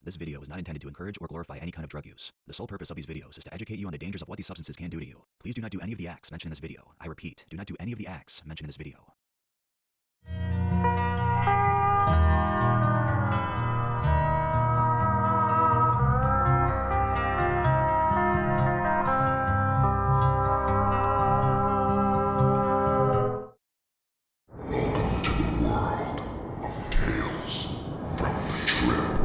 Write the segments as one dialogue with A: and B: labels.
A: This video is not intended to encourage or glorify any kind of drug use. The sole purpose of these videos is to educate you on the dangers of what these substances can do to you. Please do not do any of the acts mentioned in this video. I repeat, do not do any of the acts mentioned in this video.
B: Welcome to the world of Tales from the Trip.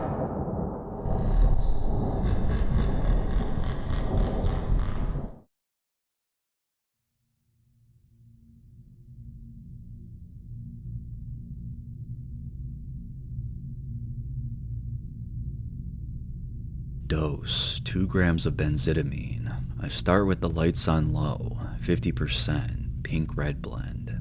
A: Dose, 2 grams of benzydamine. I start with the lights on low, 50%, pink-red blend.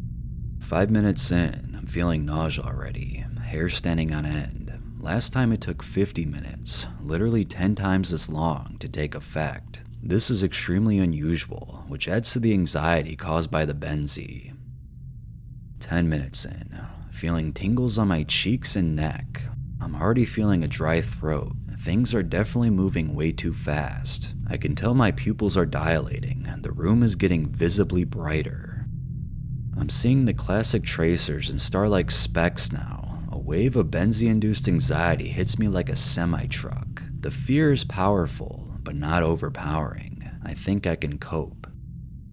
A: 5 minutes in, I'm feeling nausea already, hair standing on end. Last time it took 50 minutes, literally 10 times as long to take effect. This is extremely unusual, which adds to the anxiety caused by the benzy. 10 minutes in, feeling tingles on my cheeks and neck. I'm already feeling a dry throat. Things are definitely moving way too fast. I can tell my pupils are dilating. The room is getting visibly brighter. I'm seeing the classic tracers and star-like specks now. A wave of benzy-induced anxiety hits me like a semi-truck. The fear is powerful, but not overpowering. I think I can cope.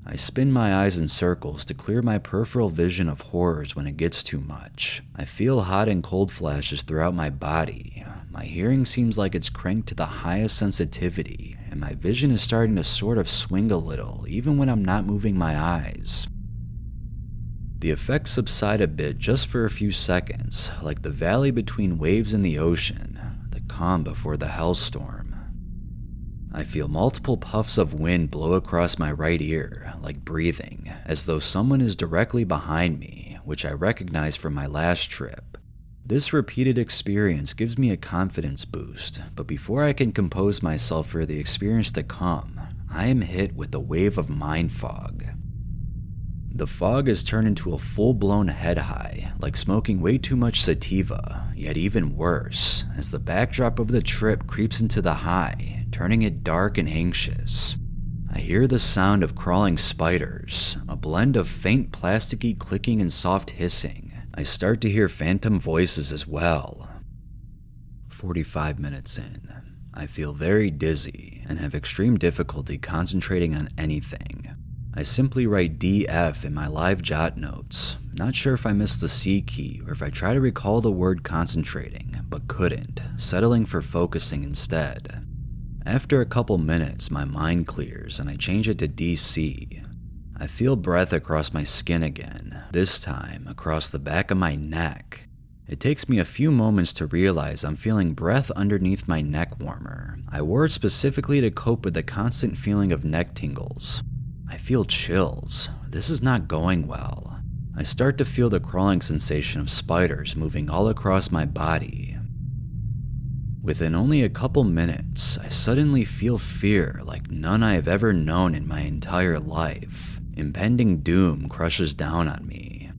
A: I spin my eyes in circles to clear my peripheral vision of horrors when it gets too much. I feel hot and cold flashes throughout my body. My hearing seems like it's cranked to the highest sensitivity, and my vision is starting to sort of swing a little, even when I'm not moving my eyes. The effects subside a bit just for a few seconds, like the valley between waves in the ocean, the calm before the hellstorm. I feel multiple puffs of wind blow across my right ear, like breathing, as though someone is directly behind me, which I recognize from my last trip. This repeated experience gives me a confidence boost, but before I can compose myself for the experience to come, I am hit with a wave of mind fog. The fog has turned into a full-blown head high, like smoking way too much sativa, yet even worse, as the backdrop of the trip creeps into the high, turning it dark and anxious. I hear the sound of crawling spiders, a blend of faint plasticky clicking and soft hissing. I start to hear phantom voices as well. 45 minutes in, I feel very dizzy and have extreme difficulty concentrating on anything. I simply write DF in my live jot notes. Not sure if I missed the C key or if I try to recall the word concentrating, but couldn't, settling for focusing instead. After a couple minutes, my mind clears and I change it to DC. I feel breath across my skin again, this time across the back of my neck. It takes me a few moments to realize I'm feeling breath underneath my neck warmer. I wore it specifically to cope with the constant feeling of neck tingles. I feel chills. This is not going well. I start to feel the crawling sensation of spiders moving all across my body. Within only a couple minutes, I suddenly feel fear like none I have ever known in my entire life. Impending doom crushes down on me.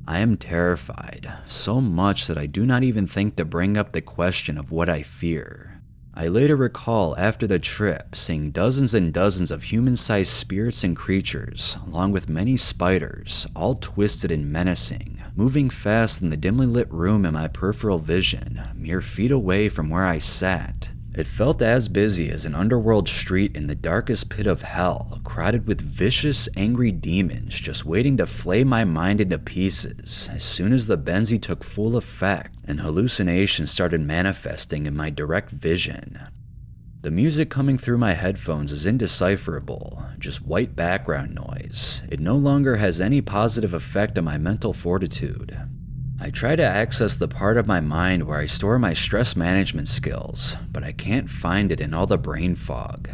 A: I am terrified, so much that I do not even think to bring up the question of what I fear. I later recall after the trip seeing dozens and dozens of human-sized spirits and creatures, along with many spiders, all twisted and menacing, moving fast in the dimly lit room in my peripheral vision, mere feet away from where I sat. It felt as busy as an underworld street in the darkest pit of hell, crowded with vicious, angry demons just waiting to flay my mind into pieces as soon as the benzy took full effect and hallucinations started manifesting in my direct vision. The music coming through my headphones is indecipherable, just white background noise. It no longer has any positive effect on my mental fortitude. I try to access the part of my mind where I store my stress management skills, but I can't find it in all the brain fog.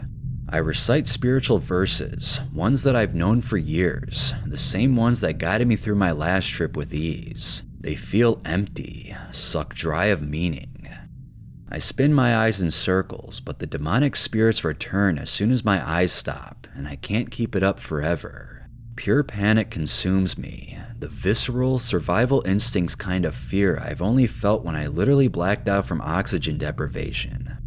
A: I recite spiritual verses, ones that I've known for years, the same ones that guided me through my last trip with ease. They feel empty, sucked dry of meaning. I spin my eyes in circles, but the demonic spirits return as soon as my eyes stop, and I can't keep it up forever. Pure panic consumes me. the visceral, survival instincts kind of fear I've only felt when I literally blacked out from oxygen deprivation.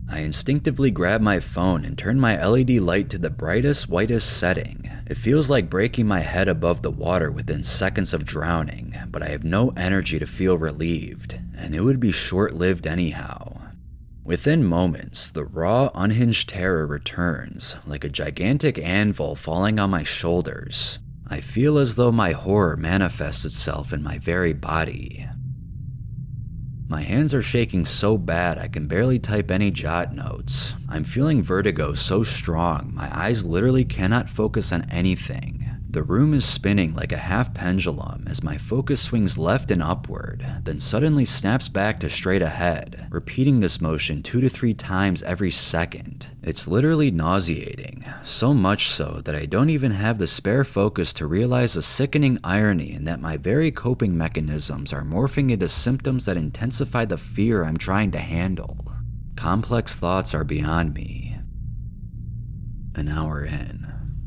A: I instinctively grab my phone and turn my LED light to the brightest, whitest setting. It feels like breaking my head above the water within seconds of drowning, but I have no energy to feel relieved, and it would be short-lived anyhow. Within moments, the raw, unhinged terror returns, like a gigantic anvil falling on my shoulders. I feel as though my horror manifests itself in my very body. My hands are shaking so bad I can barely type any jot notes. I'm feeling vertigo so strong, my eyes literally cannot focus on anything. The room is spinning like a half pendulum as my focus swings left and upward, then suddenly snaps back to straight ahead, repeating this motion 2 to 3 times every second. It's literally nauseating, so much so that I don't even have the spare focus to realize the sickening irony in that my very coping mechanisms are morphing into symptoms that intensify the fear I'm trying to handle. Complex thoughts are beyond me. An hour in.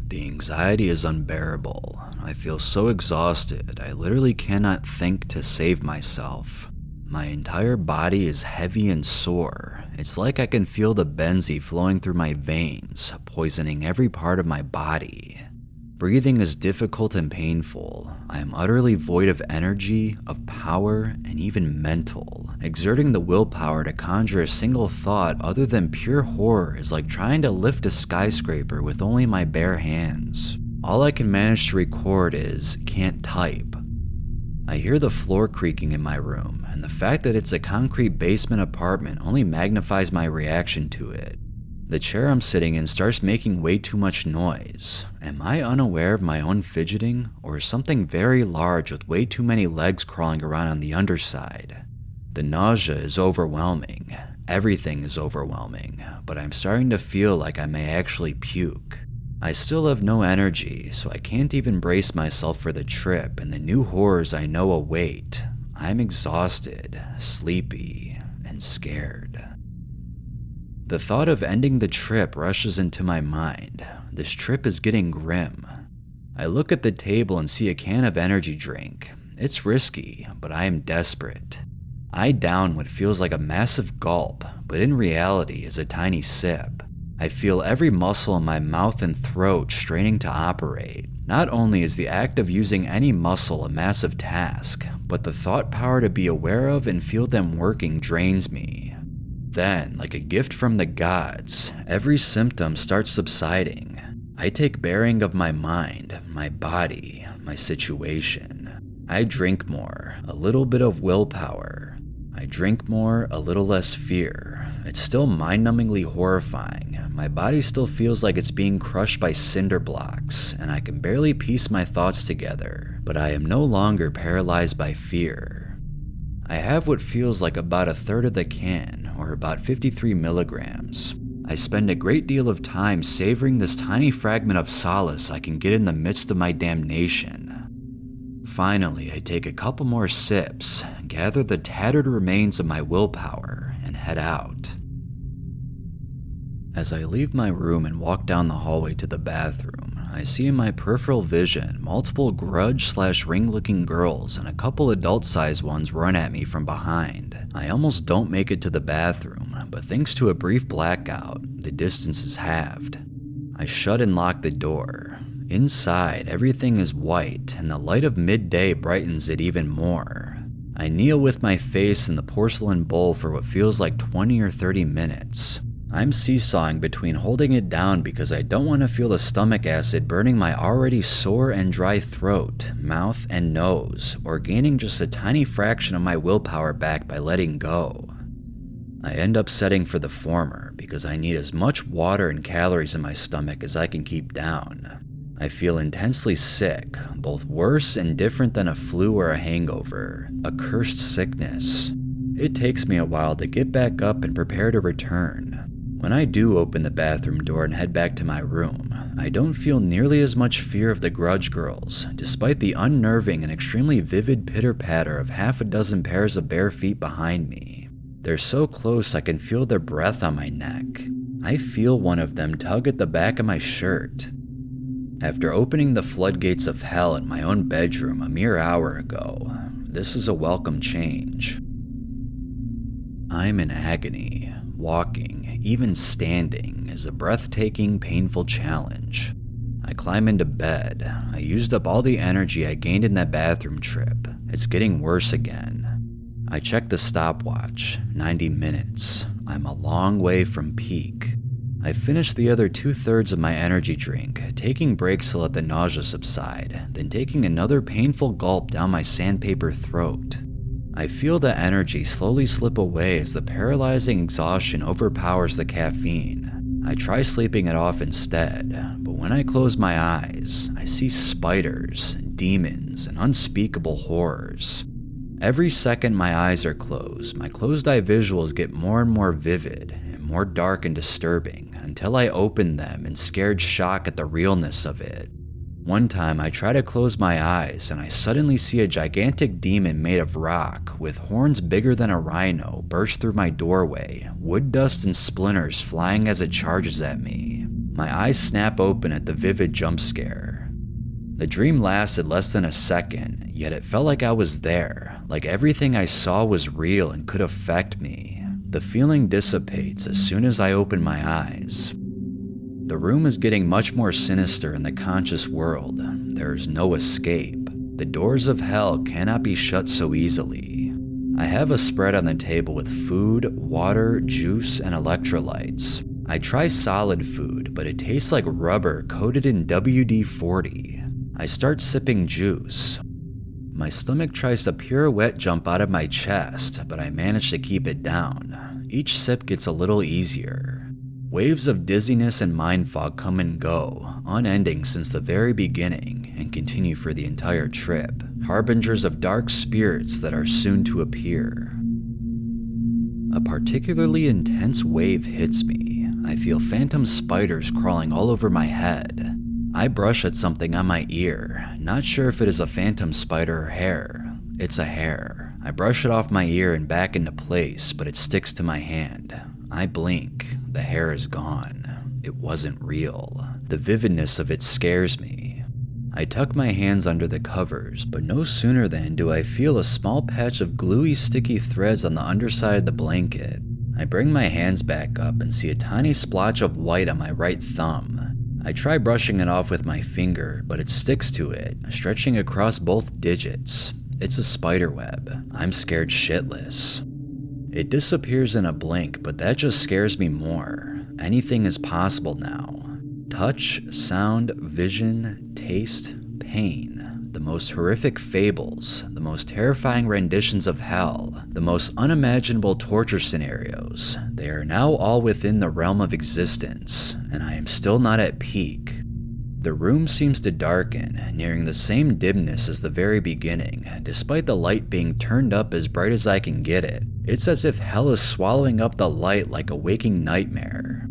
A: The anxiety is unbearable. I feel so exhausted, I literally cannot think to save myself. My entire body is heavy and sore. It's like I can feel the benzy flowing through my veins, poisoning every part of my body. Breathing is difficult and painful. I am utterly void of energy, of power, and even mental. Exerting the willpower to conjure a single thought other than pure horror is like trying to lift a skyscraper with only my bare hands. All I can manage to record is, "can't type." I hear the floor creaking in my room, and the fact that it's a concrete basement apartment only magnifies my reaction to it. The chair I'm sitting in starts making way too much noise. Am I unaware of my own fidgeting, or is something very large with way too many legs crawling around on the underside? The nausea is overwhelming. Everything is overwhelming, but I'm starting to feel like I may actually puke. I still have no energy, so I can't even brace myself for the trip and the new horrors I know await. I'm exhausted, sleepy, and scared. The thought of ending the trip rushes into my mind. This trip is getting grim. I look at the table and see a can of energy drink. It's risky, but I am desperate. I down what feels like a massive gulp, but in reality is a tiny sip. I feel every muscle in my mouth and throat straining to operate. Not only is the act of using any muscle a massive task, but the thought power to be aware of and feel them working drains me. Then, like a gift from the gods, every symptom starts subsiding. I take bearing of my mind, my body, my situation. I drink more, a little bit of willpower. I drink more, a little less fear. It's still mind-numbingly horrifying. My body still feels like it's being crushed by cinder blocks, and I can barely piece my thoughts together, but I am no longer paralyzed by fear. I have what feels like about a third of the can, or about 53 milligrams. I spend a great deal of time savoring this tiny fragment of solace I can get in the midst of my damnation. Finally, I take a couple more sips, gather the tattered remains of my willpower, and head out. As I leave my room and walk down the hallway to the bathroom, I see in my peripheral vision multiple grudge/ring-looking girls and a couple adult-sized ones run at me from behind. I almost don't make it to the bathroom, but thanks to a brief blackout, the distance is halved. I shut and lock the door. Inside, everything is white, and the light of midday brightens it even more. I kneel with my face in the porcelain bowl for what feels like 20 or 30 minutes. I'm seesawing between holding it down because I don't want to feel the stomach acid burning my already sore and dry throat, mouth, and nose, or gaining just a tiny fraction of my willpower back by letting go. I end up setting for the former because I need as much water and calories in my stomach as I can keep down. I feel intensely sick, both worse and different than a flu or a hangover, a cursed sickness. It takes me a while to get back up and prepare to return. When I do open the bathroom door and head back to my room, I don't feel nearly as much fear of the grudge girls, despite the unnerving and extremely vivid pitter-patter of half a dozen pairs of bare feet behind me. They're so close I can feel their breath on my neck. I feel one of them tug at the back of my shirt. After opening the floodgates of hell in my own bedroom a mere hour ago, this is a welcome change. I'm in agony. Walking, even standing, is a breathtaking, painful challenge. I climb into bed. I used up all the energy I gained in that bathroom trip. It's getting worse again. I check the stopwatch. 90 minutes. I'm a long way from peak. I finished the other 2/3 of my energy drink, taking breaks to let the nausea subside, then taking another painful gulp down my sandpaper throat. I feel the energy slowly slip away as the paralyzing exhaustion overpowers the caffeine. I try sleeping it off instead, but when I close my eyes, I see spiders, demons, and unspeakable horrors. Every second my eyes are closed, my closed-eye visuals get more and more vivid and more dark and disturbing until I open them in scared shock at the realness of it. One time I try to close my eyes and I suddenly see a gigantic demon made of rock with horns bigger than a rhino burst through my doorway, wood dust and splinters flying as it charges at me. My eyes snap open at the vivid jump scare. The dream lasted less than a second, yet it felt like I was there, like everything I saw was real and could affect me. The feeling dissipates as soon as I open my eyes. The room is getting much more sinister in the conscious world. There is no escape. The doors of hell cannot be shut so easily. I have a spread on the table with food, water, juice, and electrolytes. I try solid food, but it tastes like rubber coated in WD-40. I start sipping juice. My stomach tries to pirouette jump out of my chest, but I manage to keep it down. Each sip gets a little easier. Waves of dizziness and mind fog come and go, unending since the very beginning, and continue for the entire trip, harbingers of dark spirits that are soon to appear. A particularly intense wave hits me. I feel phantom spiders crawling all over my head. I brush at something on my ear, not sure if it is a phantom spider or hair. It's a hair. I brush it off my ear and back into place, but it sticks to my hand. I blink. The hair is gone. It wasn't real. The vividness of it scares me. I tuck my hands under the covers, but no sooner than do I feel a small patch of gluey, sticky threads on the underside of the blanket. I bring my hands back up and see a tiny splotch of white on my right thumb. I try brushing it off with my finger, but it sticks to it, stretching across both digits. It's a spider web. I'm scared shitless. It disappears in a blink, but that just scares me more. Anything is possible now. Touch, sound, vision, taste, pain. The most horrific fables, the most terrifying renditions of hell, the most unimaginable torture scenarios. They are now all within the realm of existence, and I am still not at peak. The room seems to darken, nearing the same dimness as the very beginning, despite the light being turned up as bright as I can get it. It's as if hell is swallowing up the light like a waking nightmare.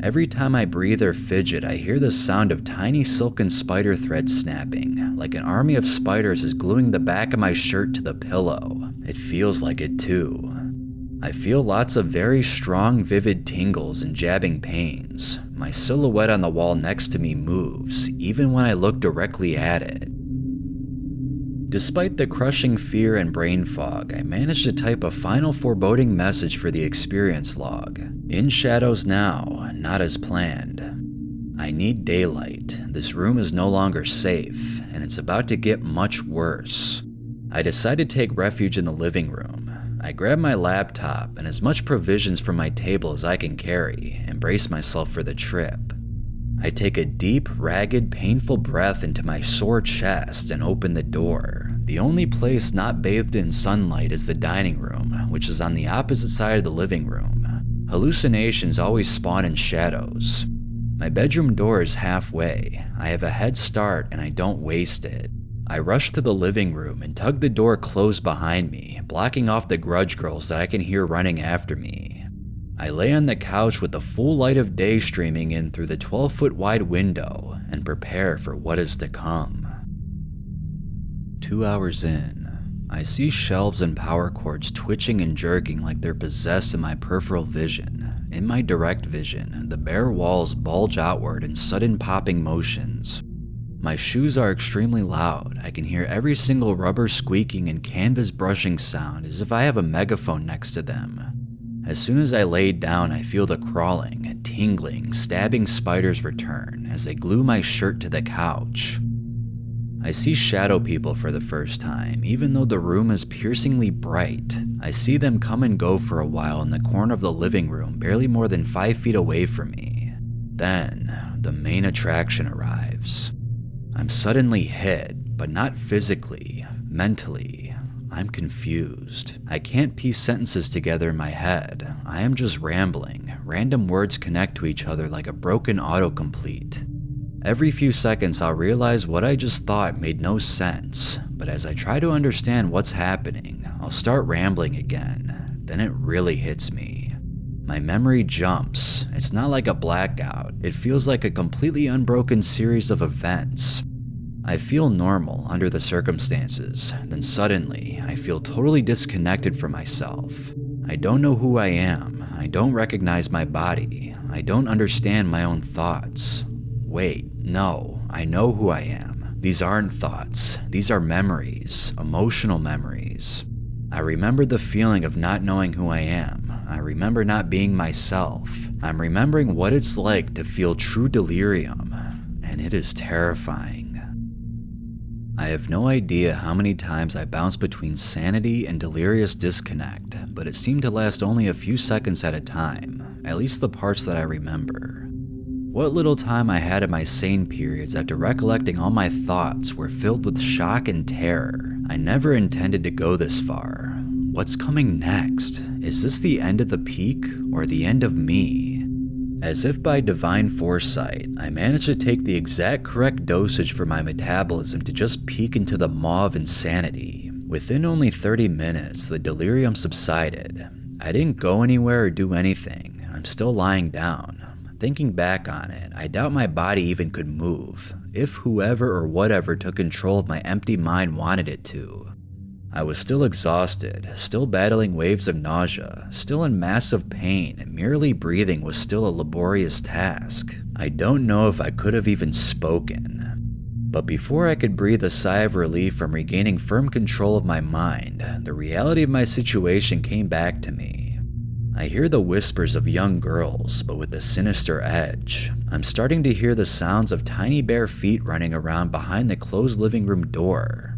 A: Every time I breathe or fidget, I hear the sound of tiny silken spider threads snapping, like an army of spiders is gluing the back of my shirt to the pillow. It feels like it too. I feel lots of very strong, vivid tingles and jabbing pains. My silhouette on the wall next to me moves, even when I look directly at it. Despite the crushing fear and brain fog, I managed to type a final foreboding message for the experience log. In shadows now, not as planned. I need daylight. This room is no longer safe, and it's about to get much worse. I decide to take refuge in the living room. I grab my laptop and as much provisions from my table as I can carry and brace myself for the trip. I take a deep, ragged, painful breath into my sore chest and open the door. The only place not bathed in sunlight is the dining room, which is on the opposite side of the living room. Hallucinations always spawn in shadows. My bedroom door is halfway. I have a head start and I don't waste it. I rush to the living room and tug the door closed behind me, blocking off the grudge girls that I can hear running after me. I lay on the couch with the full light of day streaming in through the 12-foot wide window and prepare for what is to come. 2 hours in, I see shelves and power cords twitching and jerking like they're possessed in my peripheral vision. In my direct vision, the bare walls bulge outward in sudden popping motions. My shoes are extremely loud. I can hear every single rubber squeaking and canvas brushing sound as if I have a megaphone next to them. As soon as I laid down, I feel the crawling, tingling, stabbing spiders return as they glue my shirt to the couch. I see shadow people for the first time, even though the room is piercingly bright. I see them come and go for a while in the corner of the living room, barely more than 5 feet away from me. Then, the main attraction arrives. I'm suddenly hit, but not physically, mentally. I'm confused. I can't piece sentences together in my head. I am just rambling. Random words connect to each other like a broken autocomplete. Every few seconds I'll realize what I just thought made no sense, but as I try to understand what's happening, I'll start rambling again. Then it really hits me. My memory jumps. It's not like a blackout. It feels like a completely unbroken series of events. I feel normal under the circumstances, then suddenly I feel totally disconnected from myself. I don't know who I am. I don't recognize my body. I don't understand my own thoughts. Wait, no, I know who I am. These aren't thoughts. These are memories, emotional memories. I remember the feeling of not knowing who I am. I remember not being myself. I'm remembering what it's like to feel true delirium, and it is terrifying. I have no idea how many times I bounced between sanity and delirious disconnect, but it seemed to last only a few seconds at a time, at least the parts that I remember. What little time I had in my sane periods after recollecting all my thoughts were filled with shock and terror. I never intended to go this far. What's coming next? Is this the end of the peak or the end of me? As if by divine foresight, I managed to take the exact correct dosage for my metabolism to just peek into the maw of insanity. Within only 30 minutes, the delirium subsided. I didn't go anywhere or do anything. I'm still lying down. Thinking back on it, I doubt my body even could move, if whoever or whatever took control of my empty mind wanted it to. I was still exhausted, still battling waves of nausea, still in massive pain, and merely breathing was still a laborious task. I don't know if I could have even spoken. But before I could breathe a sigh of relief from regaining firm control of my mind, the reality of my situation came back to me. I hear the whispers of young girls, but with a sinister edge. I'm starting to hear the sounds of tiny bare feet running around behind the closed living room door.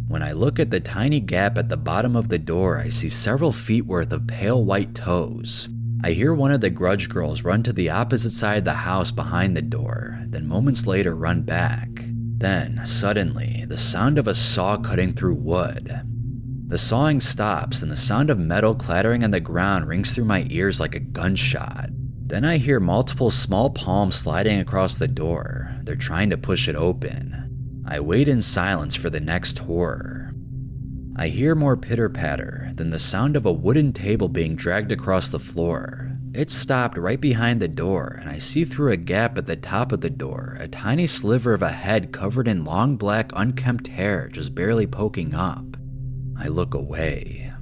A: When I look at the tiny gap at the bottom of the door, I see several feet worth of pale white toes. I hear one of the grudge girls run to the opposite side of the house behind the door, then moments later run back. Then, suddenly, the sound of a saw cutting through wood. The sawing stops and the sound of metal clattering on the ground rings through my ears like a gunshot. Then I hear multiple small palms sliding across the door. They're trying to push it open. I wait in silence for the next horror. I hear more pitter-patter, then the sound of a wooden table being dragged across the floor. It's stopped right behind the door, and I see through a gap at the top of the door a tiny sliver of a head covered in long black unkempt hair just barely poking up. I look away.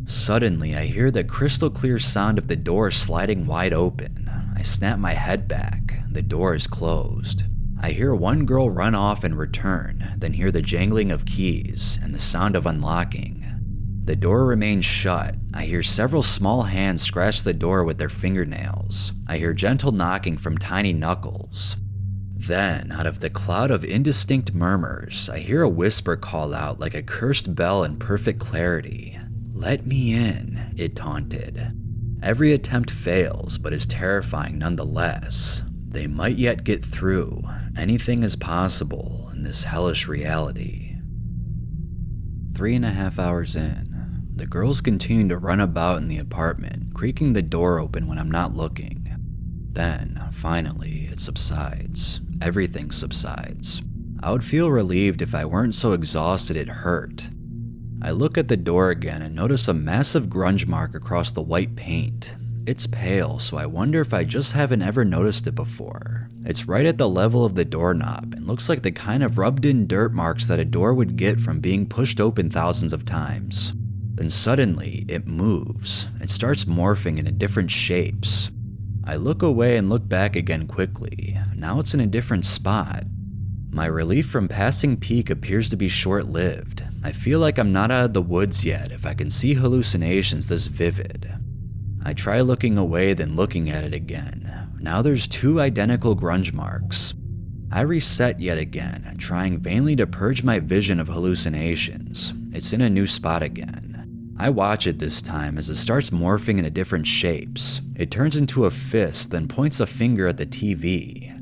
A: Suddenly, I hear the crystal clear sound of the door sliding wide open. I snap my head back. The door is closed. I hear one girl run off and return, then hear the jangling of keys and the sound of unlocking. The door remains shut. I hear several small hands scratch the door with their fingernails. I hear gentle knocking from tiny knuckles. Then, out of the cloud of indistinct murmurs, I hear a whisper call out like a cursed bell in perfect clarity. "Let me in," it taunted. Every attempt fails, but is terrifying nonetheless. They might yet get through. Anything is possible in this hellish reality. 3.5 hours in, the girls continue to run about in the apartment, creaking the door open when I'm not looking. Then, finally, it subsides. Everything subsides. I would feel relieved if I weren't so exhausted it hurt. I look at the door again and notice a massive grunge mark across the white paint. It's pale, so I wonder if I just haven't ever noticed it before. It's right at the level of the doorknob and looks like the kind of rubbed-in dirt marks that a door would get from being pushed open thousands of times. Then suddenly, it moves. It starts morphing into different shapes. I look away and look back again quickly. Now it's in a different spot. My relief from passing peak appears to be short-lived. I feel like I'm not out of the woods yet if I can see hallucinations this vivid. I try looking away, then looking at it again. Now there's 2 identical grunge marks. I reset yet again, trying vainly to purge my vision of hallucinations. It's in a new spot again. I watch it this time as it starts morphing into different shapes. It turns into a fist, then points a finger at the TV.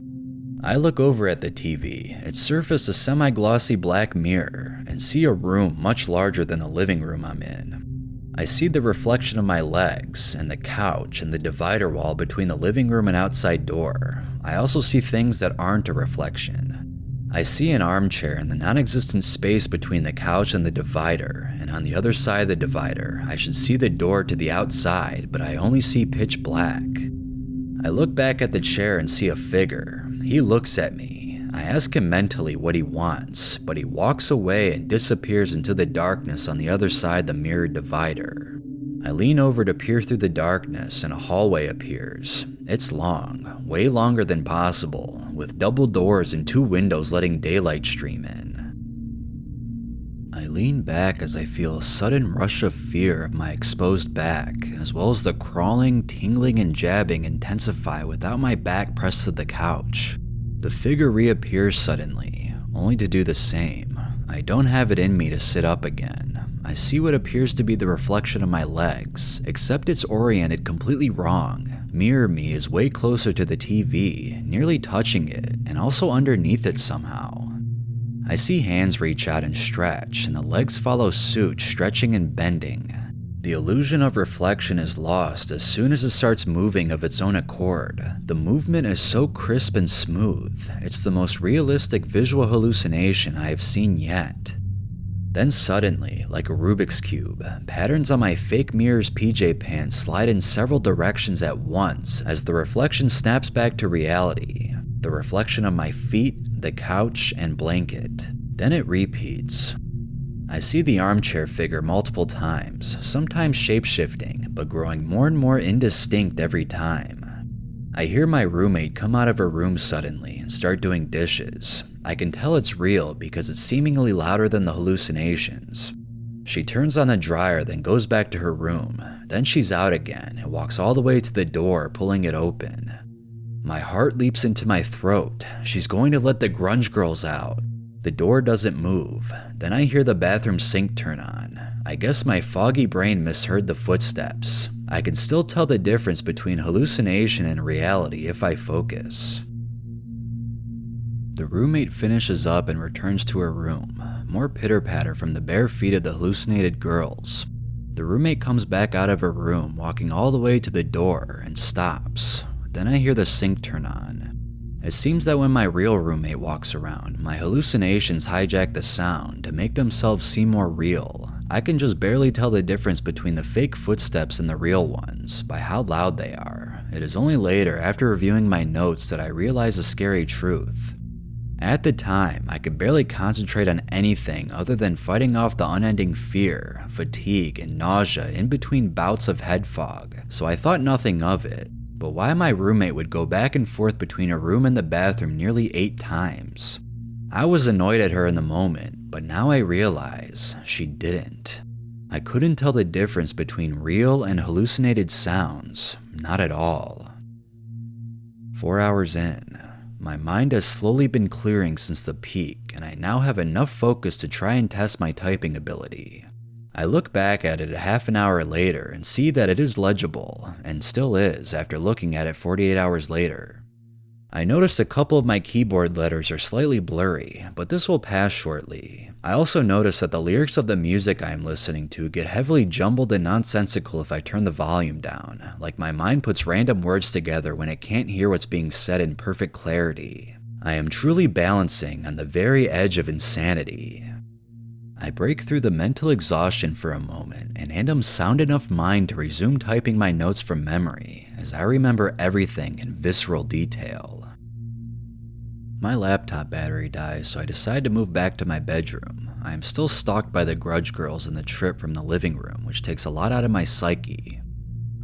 A: I look over at the TV. It surfaced a semi-glossy black mirror and see a room much larger than the living room I'm in. I see the reflection of my legs and the couch and the divider wall between the living room and outside door. I also see things that aren't a reflection. I see an armchair in the non-existent space between the couch and the divider, and on the other side of the divider, I should see the door to the outside, but I only see pitch black. I look back at the chair and see a figure. He looks at me. I ask him mentally what he wants, but he walks away and disappears into the darkness on the other side of the mirrored divider. I lean over to peer through the darkness and a hallway appears. It's long, way longer than possible, with double doors and 2 windows letting daylight stream in. I lean back as I feel a sudden rush of fear of my exposed back, as well as the crawling, tingling, and jabbing intensify without my back pressed to the couch. The figure reappears suddenly, only to do the same. I don't have it in me to sit up again. I see what appears to be the reflection of my legs, except it's oriented completely wrong. Mirror me is way closer to the TV, nearly touching it, and also underneath it somehow. I see hands reach out and stretch, and the legs follow suit, stretching and bending. The illusion of reflection is lost as soon as it starts moving of its own accord. The movement is so crisp and smooth, it's the most realistic visual hallucination I have seen yet. Then suddenly, like a Rubik's Cube, patterns on my fake mirror's PJ pants slide in several directions at once as the reflection snaps back to reality. The reflection of my feet, the couch, and blanket. Then it repeats. I see the armchair figure multiple times, sometimes shape-shifting, but growing more and more indistinct every time. I hear my roommate come out of her room suddenly and start doing dishes. I can tell it's real because it's seemingly louder than the hallucinations. She turns on the dryer, then goes back to her room. Then she's out again and walks all the way to the door, pulling it open. My heart leaps into my throat. She's going to let the grunge girls out. The door doesn't move. Then I hear the bathroom sink turn on. I guess my foggy brain misheard the footsteps. I can still tell the difference between hallucination and reality if I focus. The roommate finishes up and returns to her room. More pitter-patter from the bare feet of the hallucinated girls. The roommate comes back out of her room, walking all the way to the door, and stops. Then I hear the sink turn on. It seems that when my real roommate walks around, my hallucinations hijack the sound to make themselves seem more real. I can just barely tell the difference between the fake footsteps and the real ones by how loud they are. It is only later, after reviewing my notes, that I realize a scary truth. At the time, I could barely concentrate on anything other than fighting off the unending fear, fatigue, and nausea in between bouts of head fog, so I thought nothing of it. But why my roommate would go back and forth between her room and the bathroom nearly 8 times? I was annoyed at her in the moment, but now I realize she didn't. I couldn't tell the difference between real and hallucinated sounds, not at all. 4 hours in, my mind has slowly been clearing since the peak, and I now have enough focus to try and test my typing ability. I look back at it a half an hour later and see that it is legible, and still is after looking at it 48 hours later. I noticed a couple of my keyboard letters are slightly blurry, but this will pass shortly. I also noticed that the lyrics of the music I am listening to get heavily jumbled and nonsensical if I turn the volume down, like my mind puts random words together when it can't hear what's being said in perfect clarity. I am truly balancing on the very edge of insanity. I break through the mental exhaustion for a moment and am sound enough mind to resume typing my notes from memory, as I remember everything in visceral detail. My laptop battery dies, so I decide to move back to my bedroom. I am still stalked by the grudge girls and the trip from the living room, which takes a lot out of my psyche.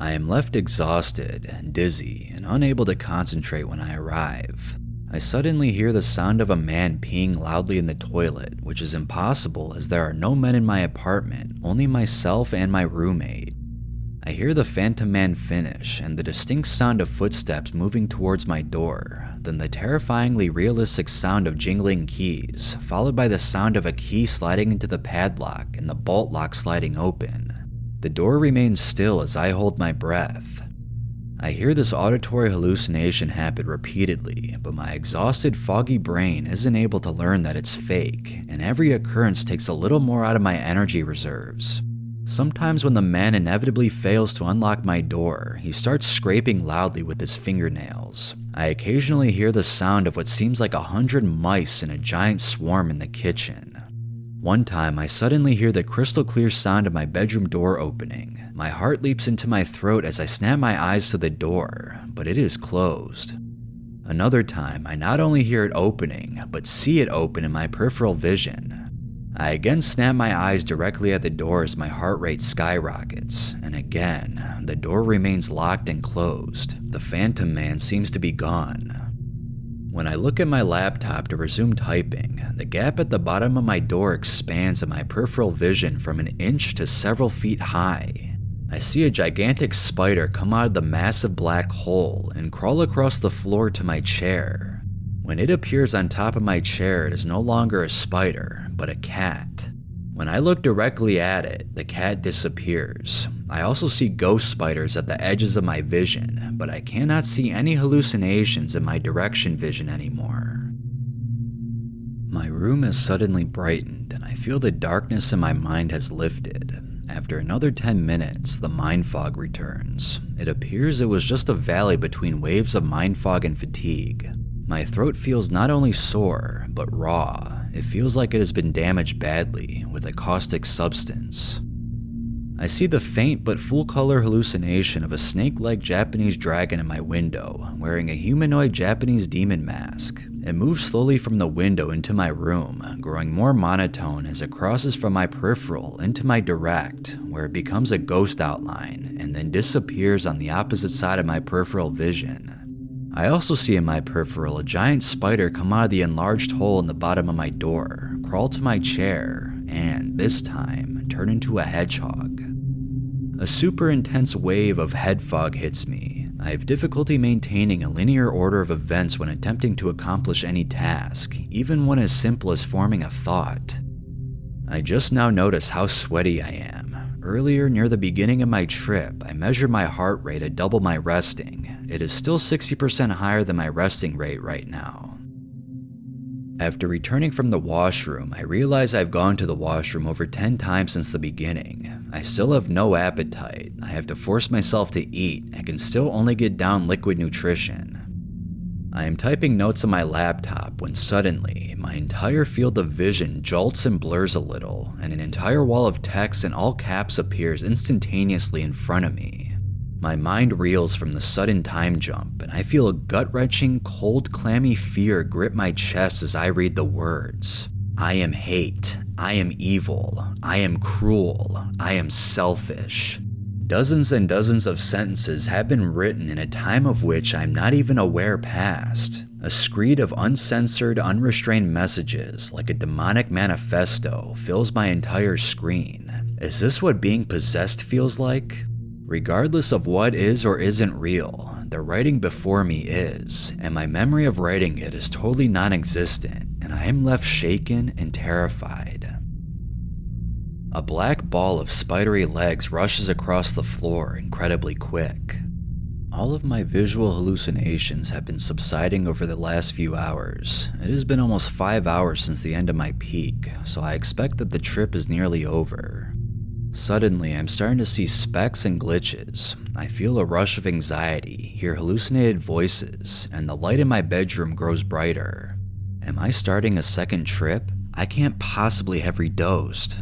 A: I am left exhausted, dizzy, and unable to concentrate when I arrive. I suddenly hear the sound of a man peeing loudly in the toilet, which is impossible as there are no men in my apartment, only myself and my roommate. I hear the Phantom Man finish and the distinct sound of footsteps moving towards my door, then the terrifyingly realistic sound of jingling keys, followed by the sound of a key sliding into the padlock and the bolt lock sliding open. The door remains still as I hold my breath. I hear this auditory hallucination happen repeatedly, but my exhausted, foggy brain isn't able to learn that it's fake, and every occurrence takes a little more out of my energy reserves. Sometimes when the man inevitably fails to unlock my door, he starts scraping loudly with his fingernails. I occasionally hear the sound of what seems like 100 mice in a giant swarm in the kitchen. One time, I suddenly hear the crystal clear sound of my bedroom door opening. My heart leaps into my throat as I snap my eyes to the door, but it is closed. Another time, I not only hear it opening, but see it open in my peripheral vision. I again snap my eyes directly at the door as my heart rate skyrockets, and again, the door remains locked and closed. The Phantom Man seems to be gone. When I look at my laptop to resume typing, the gap at the bottom of my door expands in my peripheral vision from an inch to several feet high. I see a gigantic spider come out of the massive black hole and crawl across the floor to my chair. When it appears on top of my chair, it is no longer a spider, but a cat. When I look directly at it, the cat disappears. I also see ghost spiders at the edges of my vision, but I cannot see any hallucinations in my direction vision anymore. My room has suddenly brightened, and I feel the darkness in my mind has lifted. After another 10 minutes, the mind fog returns. It appears it was just a valley between waves of mind fog and fatigue. My throat feels not only sore, but raw. It feels like it has been damaged badly with a caustic substance. I see the faint but full-color hallucination of a snake-like Japanese dragon in my window, wearing a humanoid Japanese demon mask. It moves slowly from the window into my room, growing more monotone as it crosses from my peripheral into my direct, where it becomes a ghost outline, and then disappears on the opposite side of my peripheral vision. I also see in my peripheral a giant spider come out of the enlarged hole in the bottom of my door, crawl to my chair, and, this time, turn into a hedgehog. A super intense wave of head fog hits me. I have difficulty maintaining a linear order of events when attempting to accomplish any task, even one as simple as forming a thought. I just now notice how sweaty I am. Earlier, near the beginning of my trip, I measured my heart rate at double my resting. It is still 60% higher than my resting rate right now. After returning from the washroom, I realize I've gone to the washroom over 10 times since the beginning. I still have no appetite. I have to force myself to eat and can still only get down liquid nutrition. I am typing notes on my laptop when suddenly, my entire field of vision jolts and blurs a little, and an entire wall of text in all caps appears instantaneously in front of me. My mind reels from the sudden time jump, and I feel a gut-wrenching, cold, clammy fear grip my chest as I read the words. I am hate. I am evil. I am cruel. I am selfish. Dozens and dozens of sentences have been written in a time of which I'm not even aware past. A screed of uncensored, unrestrained messages, like a demonic manifesto, fills my entire screen. Is this what being possessed feels like? Regardless of what is or isn't real, the writing before me is, and my memory of writing it is totally non-existent, and I am left shaken and terrified. A black ball of spidery legs rushes across the floor incredibly quick. All of my visual hallucinations have been subsiding over the last few hours. It has been almost 5 hours since the end of my peak, so I expect that the trip is nearly over. Suddenly, I'm starting to see specks and glitches. I feel a rush of anxiety, hear hallucinated voices, and the light in my bedroom grows brighter. Am I starting a second trip? I can't possibly have redosed.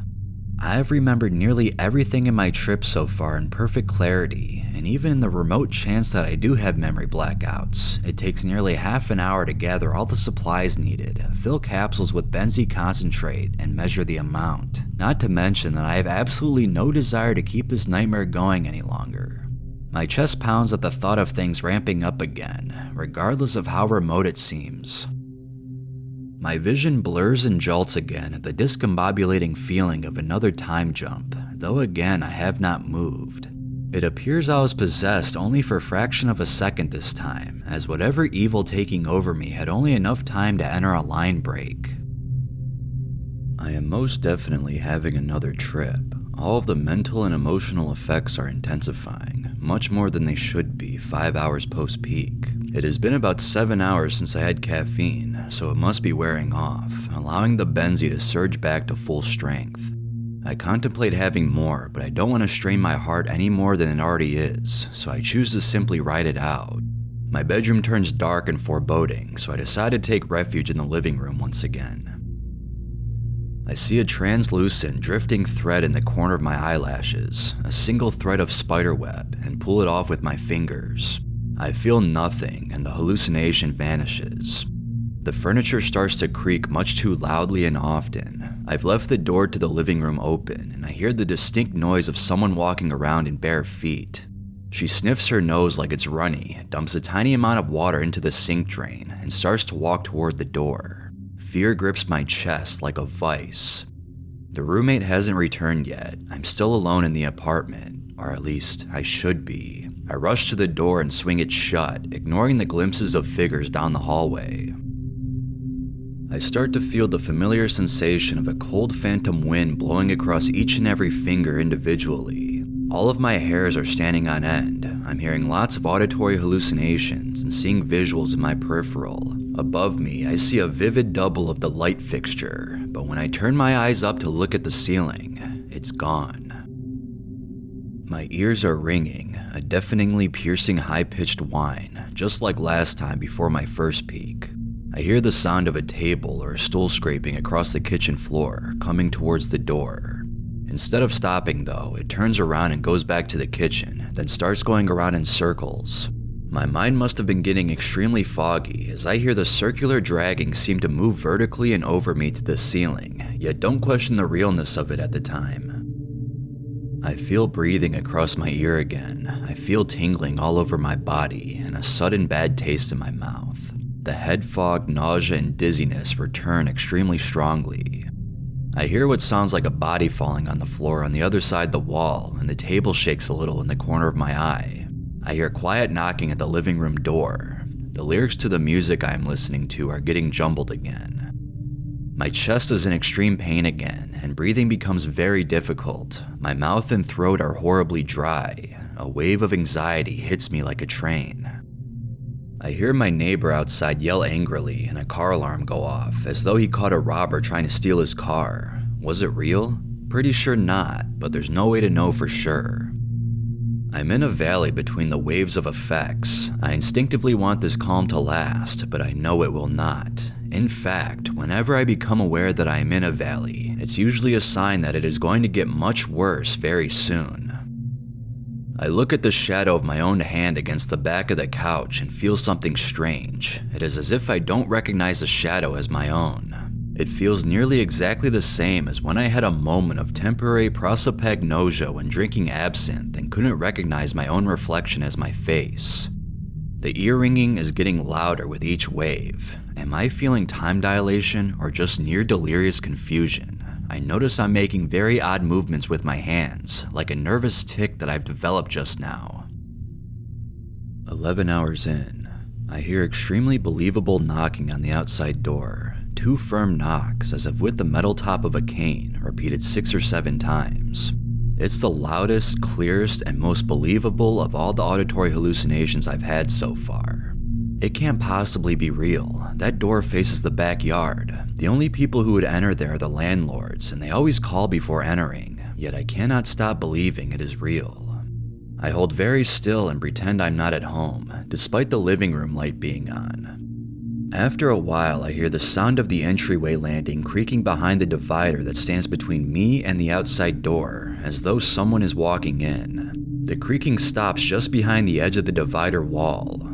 A: I have remembered nearly everything in my trip so far in perfect clarity, and even in the remote chance that I do have memory blackouts, it takes nearly half an hour to gather all the supplies needed, fill capsules with Benzy concentrate, and measure the amount. Not to mention that I have absolutely no desire to keep this nightmare going any longer. My chest pounds at the thought of things ramping up again, regardless of how remote it seems. My vision blurs and jolts again at the discombobulating feeling of another time jump, though again I have not moved. It appears I was possessed only for a fraction of a second this time, as whatever evil taking over me had only enough time to enter a line break. I am most definitely having another trip. All of the mental and emotional effects are intensifying, much more than they should be 5 hours post-peak. It has been about 7 hours since I had caffeine, so it must be wearing off, allowing the Benzy to surge back to full strength. I contemplate having more, but I don't want to strain my heart any more than it already is, so I choose to simply ride it out. My bedroom turns dark and foreboding, so I decide to take refuge in the living room once again. I see a translucent, drifting thread in the corner of my eyelashes, a single thread of spiderweb, and pull it off with my fingers. I feel nothing, and the hallucination vanishes. The furniture starts to creak much too loudly and often. I've left the door to the living room open, and I hear the distinct noise of someone walking around in bare feet. She sniffs her nose like it's runny, dumps a tiny amount of water into the sink drain, and starts to walk toward the door. Fear grips my chest like a vice. The roommate hasn't returned yet. I'm still alone in the apartment, or at least I should be. I rush to the door and swing it shut, ignoring the glimpses of figures down the hallway. I start to feel the familiar sensation of a cold phantom wind blowing across each and every finger individually. All of my hairs are standing on end. I'm hearing lots of auditory hallucinations and seeing visuals in my peripheral. Above me, I see a vivid double of the light fixture, but when I turn my eyes up to look at the ceiling, it's gone. My ears are ringing, a deafeningly piercing high-pitched whine, just like last time before my first peek. I hear the sound of a table or a stool scraping across the kitchen floor, coming towards the door. Instead of stopping though, it turns around and goes back to the kitchen, then starts going around in circles. My mind must have been getting extremely foggy as I hear the circular dragging seem to move vertically and over me to the ceiling, yet don't question the realness of it at the time. I feel breathing across my ear again. I feel tingling all over my body and a sudden bad taste in my mouth. The head fog, nausea, and dizziness return extremely strongly. I hear what sounds like a body falling on the floor on the other side of the wall, and the table shakes a little in the corner of my eye. I hear quiet knocking at the living room door. The lyrics to the music I am listening to are getting jumbled again. My chest is in extreme pain again, and breathing becomes very difficult. My mouth and throat are horribly dry. A wave of anxiety hits me like a train. I hear my neighbor outside yell angrily and a car alarm go off, as though he caught a robber trying to steal his car. Was it real? Pretty sure not, but there's no way to know for sure. I'm in a valley between the waves of effects. I instinctively want this calm to last, but I know it will not. In fact, whenever I become aware that I am in a valley, it's usually a sign that it is going to get much worse very soon. I look at the shadow of my own hand against the back of the couch and feel something strange. It is as if I don't recognize the shadow as my own. It feels nearly exactly the same as when I had a moment of temporary prosopagnosia when drinking absinthe and couldn't recognize my own reflection as my face. The ear ringing is getting louder with each wave. Am I feeling time dilation or just near delirious confusion? I notice I'm making very odd movements with my hands, like a nervous tic that I've developed just now. 11 hours in, I hear extremely believable knocking on the outside door. 2 firm knocks, as if with the metal top of a cane, repeated 6 or 7 times. It's the loudest, clearest, and most believable of all the auditory hallucinations I've had so far. It can't possibly be real. That door faces the backyard. The only people who would enter there are the landlords, and they always call before entering, yet I cannot stop believing it is real. I hold very still and pretend I'm not at home, despite the living room light being on. After a while, I hear the sound of the entryway landing creaking behind the divider that stands between me and the outside door, as though someone is walking in. The creaking stops just behind the edge of the divider wall.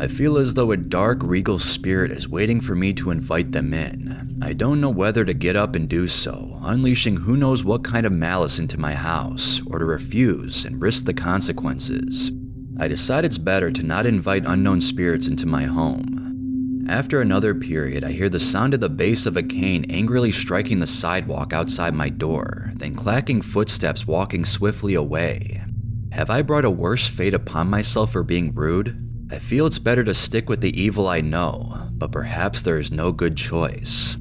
A: I feel as though a dark, regal spirit is waiting for me to invite them in. I don't know whether to get up and do so, unleashing who knows what kind of malice into my house, or to refuse and risk the consequences. I decide it's better to not invite unknown spirits into my home. After another period, I hear the sound of the base of a cane angrily striking the sidewalk outside my door, then clacking footsteps walking swiftly away. Have I brought a worse fate upon myself for being rude? I feel it's better to stick with the evil I know, but perhaps there is no good choice.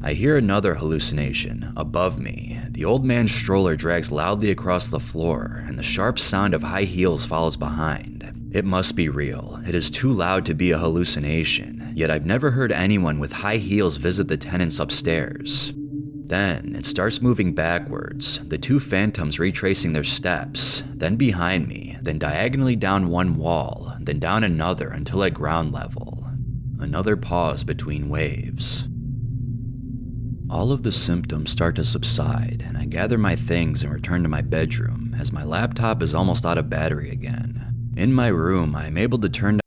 A: I hear another hallucination, above me. The old man's stroller drags loudly across the floor, and the sharp sound of high heels follows behind. It must be real. It is too loud to be a hallucination, yet I've never heard anyone with high heels visit the tenants upstairs. Then, it starts moving backwards, the two phantoms retracing their steps, then behind me, then diagonally down one wall, then down another until at ground level. Another pause between waves. All of the symptoms start to subside, and I gather my things and return to my bedroom, as my laptop is almost out of battery again. In my room, I am able to turn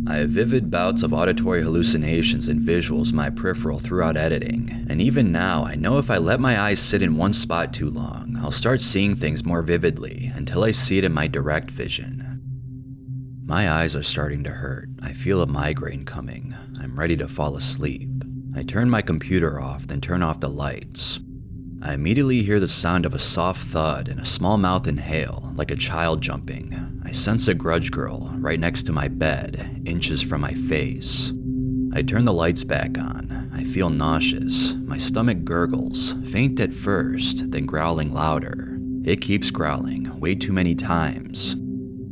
A: I have vivid bouts of auditory hallucinations and visuals in my peripheral throughout editing, and even now I know if I let my eyes sit in one spot too long, I'll start seeing things more vividly until I see it in my direct vision. My eyes are starting to hurt. I feel a migraine coming. I'm ready to fall asleep. I turn my computer off, then turn off the lights. I immediately hear the sound of a soft thud and a small mouth inhale, like a child jumping. I sense a grudge girl right next to my bed, inches from my face. I turn the lights back on. I feel nauseous. My stomach gurgles, faint at first, then growling louder. It keeps growling, way too many times.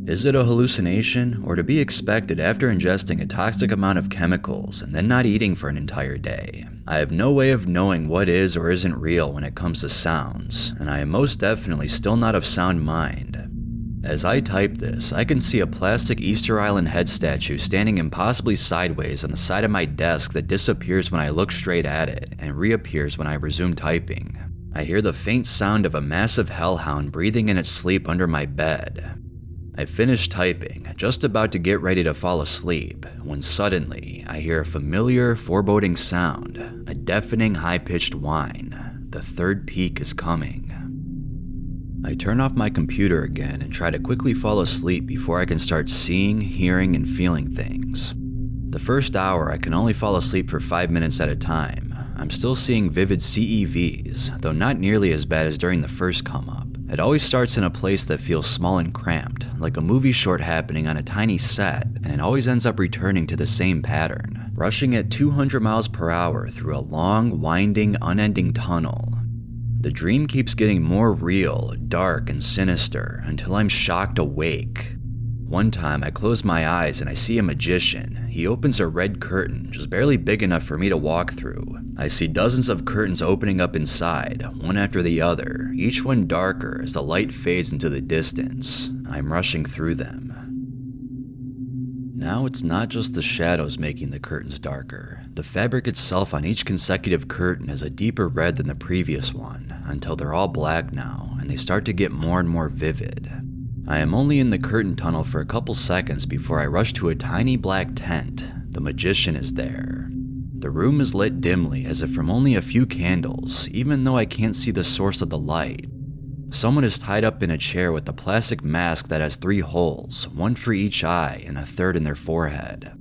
A: Is it a hallucination, or to be expected after ingesting a toxic amount of chemicals and then not eating for an entire day? I have no way of knowing what is or isn't real when it comes to sounds, and I am most definitely still not of sound mind. As I type this, I can see a plastic Easter Island head statue standing impossibly sideways on the side of my desk that disappears when I look straight at it and reappears when I resume typing. I hear the faint sound of a massive hellhound breathing in its sleep under my bed. I finish typing, just about to get ready to fall asleep, when suddenly I hear a familiar, foreboding sound, a deafening, high-pitched whine. The third peak is coming. I turn off my computer again and try to quickly fall asleep before I can start seeing, hearing, and feeling things. The first hour I can only fall asleep for 5 minutes at a time. I'm still seeing vivid CEVs, though not nearly as bad as during the first come-up. It always starts in a place that feels small and cramped, like a movie short happening on a tiny set, and it always ends up returning to the same pattern, rushing at 200 miles per hour through a long, winding, unending tunnel. The dream keeps getting more real, dark, and sinister until I'm shocked awake. One time I close my eyes and I see a magician. He opens a red curtain, just barely big enough for me to walk through. I see dozens of curtains opening up inside, one after the other, each one darker as the light fades into the distance. I'm rushing through them. Now it's not just the shadows making the curtains darker. The fabric itself on each consecutive curtain is a deeper red than the previous one, until they're all black now, and they start to get more and more vivid. I am only in the curtain tunnel for a couple seconds before I rush to a tiny black tent. The magician is there. The room is lit dimly as if from only a few candles, even though I can't see the source of the light. Someone is tied up in a chair with a plastic mask that has 3 holes, one for each eye and a third in their forehead.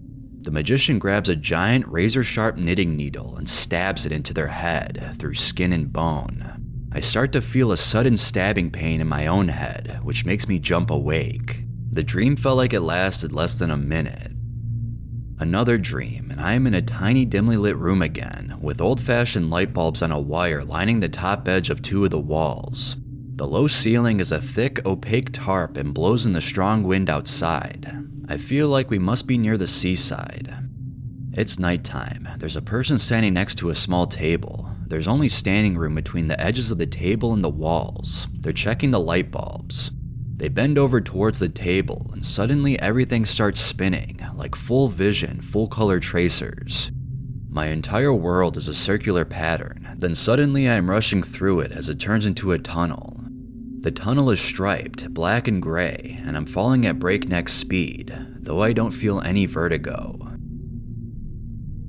A: The magician grabs a giant razor-sharp knitting needle and stabs it into their head, through skin and bone. I start to feel a sudden stabbing pain in my own head, which makes me jump awake. The dream felt like it lasted less than a minute. Another dream, and I am in a tiny dimly lit room again, with old-fashioned light bulbs on a wire lining the top edge of 2 of the walls. The low ceiling is a thick, opaque tarp and blows in the strong wind outside. I feel like we must be near the seaside. It's nighttime. There's a person standing next to a small table. There's only standing room between the edges of the table and the walls. They're checking the light bulbs. They bend over towards the table, and suddenly everything starts spinning, like full vision, full color tracers. My entire world is a circular pattern, then suddenly I am rushing through it as it turns into a tunnel. The tunnel is striped, black and gray, and I'm falling at breakneck speed, though I don't feel any vertigo.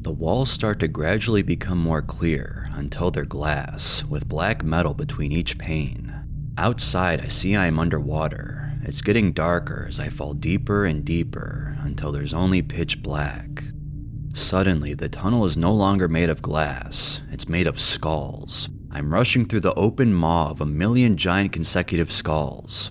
A: The walls start to gradually become more clear until they're glass, with black metal between each pane. Outside, I see I am underwater. It's getting darker as I fall deeper and deeper until there's only pitch black. Suddenly, the tunnel is no longer made of glass, it's made of skulls. I'm rushing through the open maw of a million giant consecutive skulls.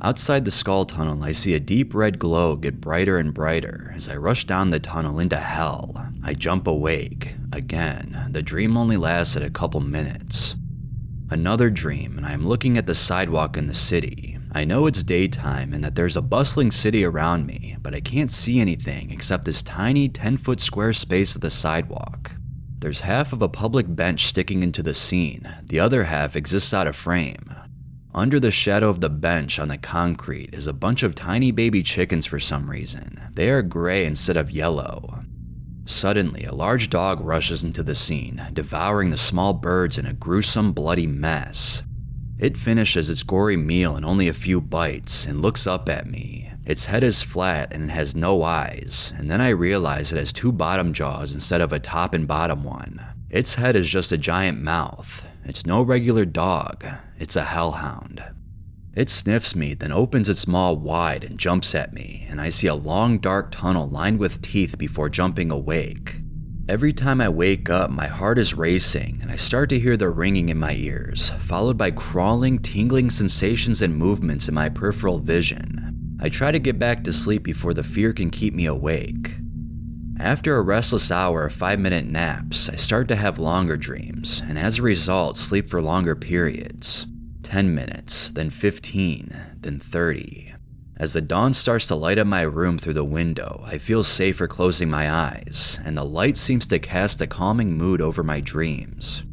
A: Outside the skull tunnel, I see a deep red glow get brighter and brighter as I rush down the tunnel into hell. I jump awake. Again, the dream only lasted a couple minutes. Another dream, and I am looking at the sidewalk in the city. I know it's daytime and that there's a bustling city around me, but I can't see anything except this tiny 10-foot square space of the sidewalk. There's half of a public bench sticking into the scene, the other half exists out of frame. Under the shadow of the bench on the concrete is a bunch of tiny baby chickens for some reason. They are gray instead of yellow. Suddenly, a large dog rushes into the scene, devouring the small birds in a gruesome, bloody mess. It finishes its gory meal in only a few bites and looks up at me. Its head is flat and it has no eyes, and then I realize it has two bottom jaws instead of a top and bottom one. Its head is just a giant mouth. It's no regular dog, it's a hellhound. It sniffs me, then opens its maw wide and jumps at me, and I see a long dark tunnel lined with teeth before jumping awake. Every time I wake up, my heart is racing, and I start to hear the ringing in my ears, followed by crawling, tingling sensations and movements in my peripheral vision. I try to get back to sleep before the fear can keep me awake. After a restless hour of 5-minute naps, I start to have longer dreams, and as a result, sleep for longer periods. 10 minutes, then 15, then 30. As the dawn starts to light up my room through the window, I feel safer closing my eyes, and the light seems to cast a calming mood over my dreams.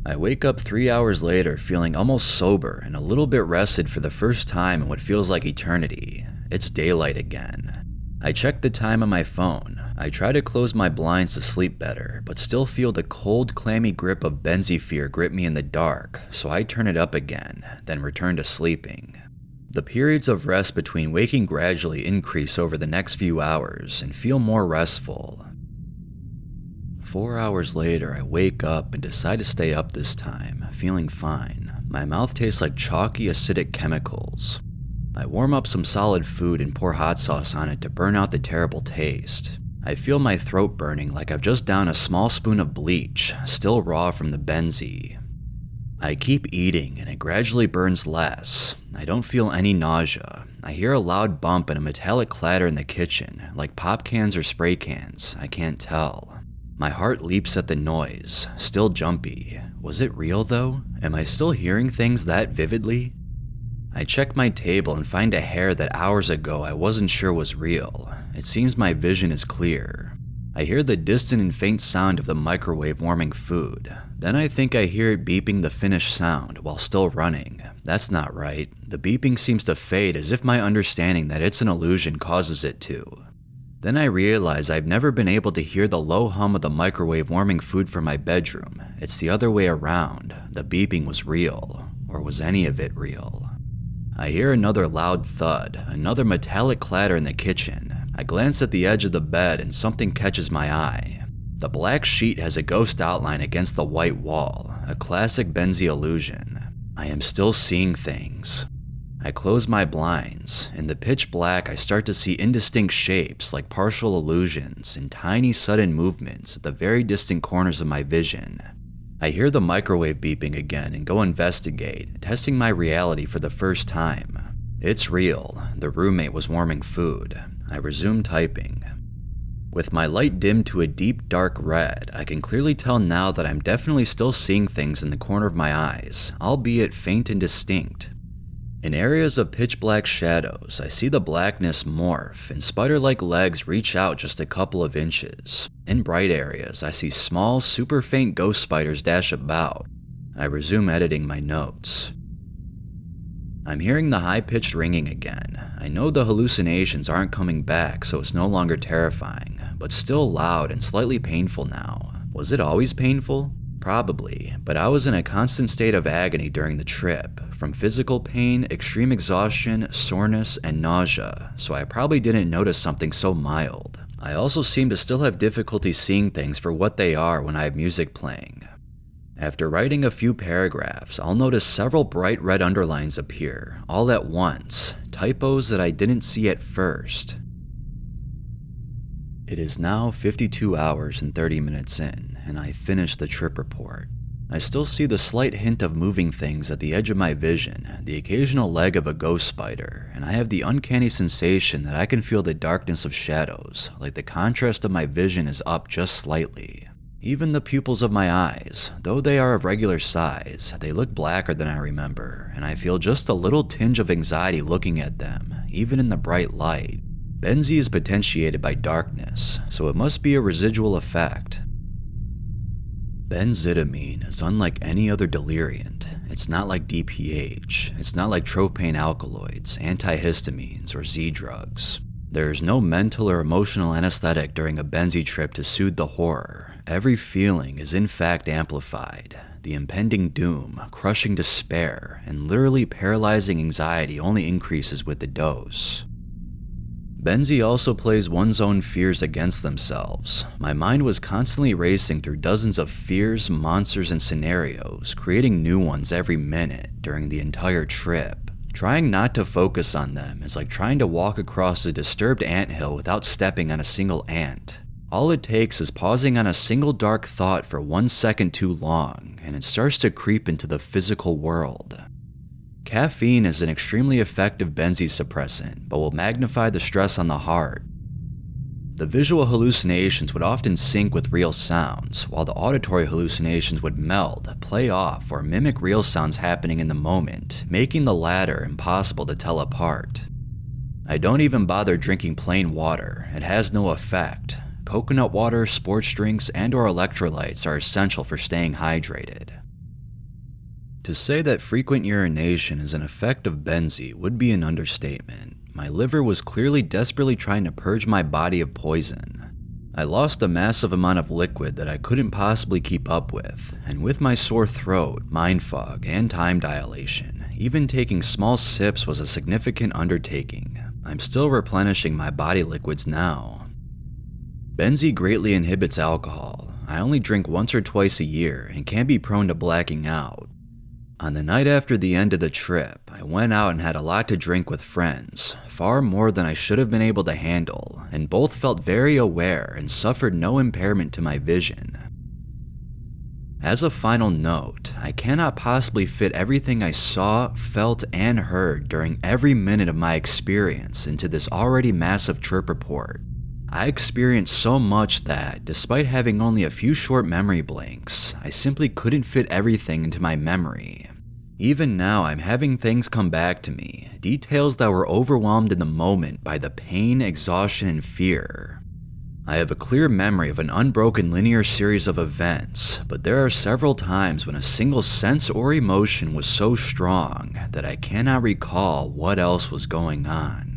A: I wake up 3 hours later feeling almost sober and a little bit rested for the first time in what feels like eternity. It's daylight again. I check the time on my phone. I try to close my blinds to sleep better, but still feel the cold, clammy grip of Benzydamine grip me in the dark, so I turn it up again, then return to sleeping. The periods of rest between waking gradually increase over the next few hours and feel more restful. 4 hours later, I wake up and decide to stay up this time, feeling fine. My mouth tastes like chalky, acidic chemicals. I warm up some solid food and pour hot sauce on it to burn out the terrible taste. I feel my throat burning like I've just downed a small spoon of bleach, still raw from the Benzy. I keep eating and it gradually burns less. I don't feel any nausea. I hear a loud bump and a metallic clatter in the kitchen, like pop cans or spray cans, I can't tell. My heart leaps at the noise, still jumpy. Was it real though? Am I still hearing things that vividly? I check my table and find a hair that hours ago I wasn't sure was real. It seems my vision is clear. I hear the distant and faint sound of the microwave warming food. Then I think I hear it beeping the finished sound while still running. That's not right. The beeping seems to fade as if my understanding that it's an illusion causes it to. Then I realize I've never been able to hear the low hum of the microwave warming food from my bedroom. It's the other way around. The beeping was real. Or was any of it real? I hear another loud thud, another metallic clatter in the kitchen. I glance at the edge of the bed and something catches my eye. The black sheet has a ghost outline against the white wall, a classic Benzy illusion. I am still seeing things. I close my blinds. In the pitch black, I start to see indistinct shapes like partial illusions and tiny sudden movements at the very distant corners of my vision. I hear the microwave beeping again and go investigate, testing my reality for the first time. It's real. The roommate was warming food. I resume typing. With my light dimmed to a deep dark red, I can clearly tell now that I'm definitely still seeing things in the corner of my eyes, albeit faint and distinct. In areas of pitch black shadows, I see the blackness morph and spider-like legs reach out just a couple of inches. In bright areas, I see small, super faint ghost spiders dash about. I resume editing my notes. I'm hearing the high-pitched ringing again. I know the hallucinations aren't coming back, so it's no longer terrifying, but still loud and slightly painful now. Was it always painful? Probably, but I was in a constant state of agony during the trip, from physical pain, extreme exhaustion, soreness, and nausea, so I probably didn't notice something so mild. I also seem to still have difficulty seeing things for what they are when I have music playing. After writing a few paragraphs, I'll notice several bright red underlines appear, all at once, typos that I didn't see at first. It is now 52 hours and 30 minutes in, and I finished the trip report. I still see the slight hint of moving things at the edge of my vision, the occasional leg of a ghost spider, and I have the uncanny sensation that I can feel the darkness of shadows, like the contrast of my vision is up just slightly. Even the pupils of my eyes, though they are of regular size, they look blacker than I remember, and I feel just a little tinge of anxiety looking at them, even in the bright light. Benzy is potentiated by darkness, so it must be a residual effect. Benzydamine is unlike any other deliriant. It's not like DPH, it's not like tropane alkaloids, antihistamines, or Z-drugs. There's no mental or emotional anesthetic during a Benzy trip to soothe the horror. Every feeling is in fact amplified. The impending doom, crushing despair, and literally paralyzing anxiety only increases with the dose. Benzy also plays one's own fears against themselves. My mind was constantly racing through dozens of fears, monsters, and scenarios, creating new ones every minute during the entire trip. Trying not to focus on them is like trying to walk across a disturbed anthill without stepping on a single ant. All it takes is pausing on a single dark thought for 1 second too long, and it starts to creep into the physical world. Caffeine is an extremely effective Benzy suppressant, but will magnify the stress on the heart. The visual hallucinations would often sync with real sounds, while the auditory hallucinations would meld, play off, or mimic real sounds happening in the moment, making the latter impossible to tell apart. I don't even bother drinking plain water, it has no effect. Coconut water, sports drinks, and/or electrolytes are essential for staying hydrated. To say that frequent urination is an effect of Benzy would be an understatement. My liver was clearly desperately trying to purge my body of poison. I lost a massive amount of liquid that I couldn't possibly keep up with, and with my sore throat, mind fog, and time dilation, even taking small sips was a significant undertaking. I'm still replenishing my body liquids now. Benzy greatly inhibits alcohol. I only drink once or twice a year and can be prone to blacking out. On the night after the end of the trip, I went out and had a lot to drink with friends, far more than I should have been able to handle, and both felt very aware and suffered no impairment to my vision. As a final note, I cannot possibly fit everything I saw, felt, and heard during every minute of my experience into this already massive trip report. I experienced so much that, despite having only a few short memory blanks, I simply couldn't fit everything into my memory. Even now, I'm having things come back to me, details that were overwhelmed in the moment by the pain, exhaustion, and fear. I have a clear memory of an unbroken linear series of events, but there are several times when a single sense or emotion was so strong that I cannot recall what else was going on.